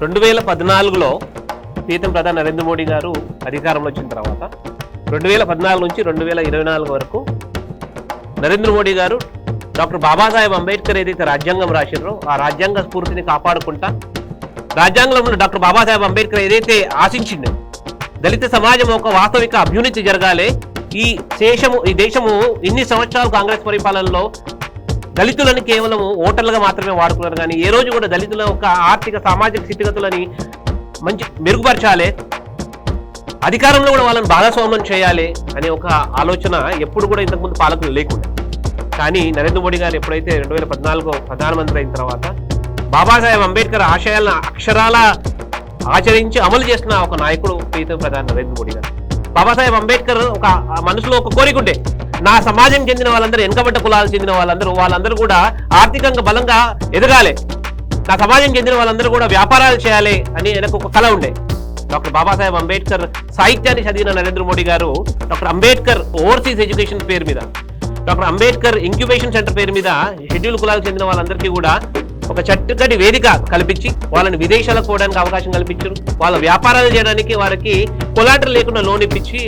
2014లో ప్రీతం ప్రధాని నరేంద్ర మోడీ గారు అధికారంలో వచ్చిన తర్వాత 2014 నుంచి 2024 వరకు నరేంద్ర మోడీ గారు డాక్టర్ బాబాసాహెబ్ అంబేద్కర్ ఏదైతే రాజ్యాంగం రాశారో ఆ రాజ్యాంగ స్ఫూర్తిని కాపాడుకుంటా రాజ్యాంగంలో డాక్టర్ బాబాసాహెబ్ అంబేద్కర్ ఏదైతే ఆశించిందో దళిత సమాజం ఒక వాస్తవిక అభ్యున్నతి జరగాలి. ఈ దేశము ఇన్ని సంవత్సరాలు కాంగ్రెస్ పరిపాలనలో దళితులను కేవలం ఓటర్లుగా మాత్రమే వాడుకున్నారు, కానీ ఏ రోజు కూడా దళితుల ఒక ఆర్థిక సామాజిక స్థితిగతులని మంచి మెరుగుపరచాలి, అధికారంలో కూడా వాళ్ళని భాగస్వామ్యం చేయాలి అనే ఒక ఆలోచన ఎప్పుడు కూడా ఇంతకుముందు పాలకులు లేకుండా. కానీ నరేంద్ర మోడీ గారు ఎప్పుడైతే 2014 ప్రధానమంత్రి అయిన తర్వాత బాబాసాహెబ్ అంబేద్కర్ ఆశయాలను అక్షరాల ఆచరించి అమలు చేసిన ఒక నాయకుడు ప్రీతం ప్రధాని నరేంద్ర మోడీ గారు. బాబాసాహెబ్ అంబేద్కర్ ఒక మనసులో ఒక కోరిక ఉండే, నా సమాజం చెందిన వాళ్ళందరూ, వెనుకబడ్డ కులాలకు చెందిన వాళ్ళందరూ కూడా ఆర్థికంగా బలంగా ఎదగాలి, నా సమాజం చెందిన వాళ్ళందరూ కూడా వ్యాపారాలు చేయాలి అని ఆయనకు ఒక కళ ఉండే. డాక్టర్ బాబాసాహెబ్ అంబేద్కర్ సాహిత్యాన్ని చదివిన నరేంద్ర మోడీ గారు డాక్టర్ అంబేద్కర్ ఓవర్సీస్ ఎడ్యుకేషన్ పేరు మీద, డాక్టర్ అంబేద్కర్ ఇంక్యుబేషన్ సెంటర్ పేరు మీద షెడ్యూల్ కులాలకు చెందిన వాళ్ళందరికీ కూడా ఒక చక్కటి వేదిక కల్పించి వాళ్ళని విదేశాలకు పోవడానికి అవకాశం కల్పించారు. వాళ్ళ వ్యాపారాలు చేయడానికి వారికి కొలాటరల్ లేకుండా లోన్ ఇప్పించి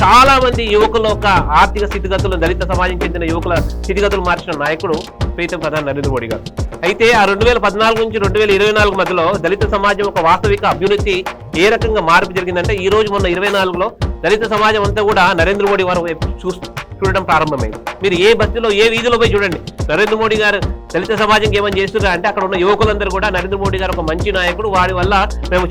చాలా మంది యువకుల ఒక ఆర్థిక స్థితిగతులు, దళిత సమాజం చెందిన యువకుల స్థితిగతులు మార్చిన నాయకుడు ప్రీతం ప్రధాని నరేంద్ర మోడీ గారు. అయితే ఆ 2014 నుంచి 2024 మధ్యలో దళిత సమాజం ఒక వాస్తవిక అభ్యున్నతి ఏ రకంగా మార్పు జరిగిందంటే ఈ రోజు మొన్న 24లో దళిత సమాజం అంతా కూడా నరేంద్ర మోడీ వారు చూడడం ప్రారంభమైంది. మీరు ఏ బస్సులో ఏ వీధిలో పోయి చూడండి, నరేంద్ర మోడీ గారు దళిత సమాజంకి ఏమని చేస్తున్నారు అంటే అక్కడ ఉన్న యువకులందరూ కూడా నరేంద్ర మోడీ గారు ఒక మంచి నాయకుడు, వాడి వల్ల మేము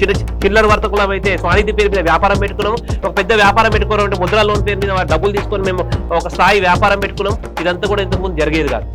చిల్లర వర్తకులం అయితే స్వానిధి పేరు మీద వ్యాపారం పెట్టుకున్నాము, ఒక పెద్ద వ్యాపారం పెట్టుకోవడం అంటే ముద్రా లోన్ పేరు మీద డబ్బులు తీసుకొని మేము ఒక స్థాయి వ్యాపారం పెట్టుకున్నాం. ఇదంతా కూడా ఇంతకుముందు జరిగేది కాదు.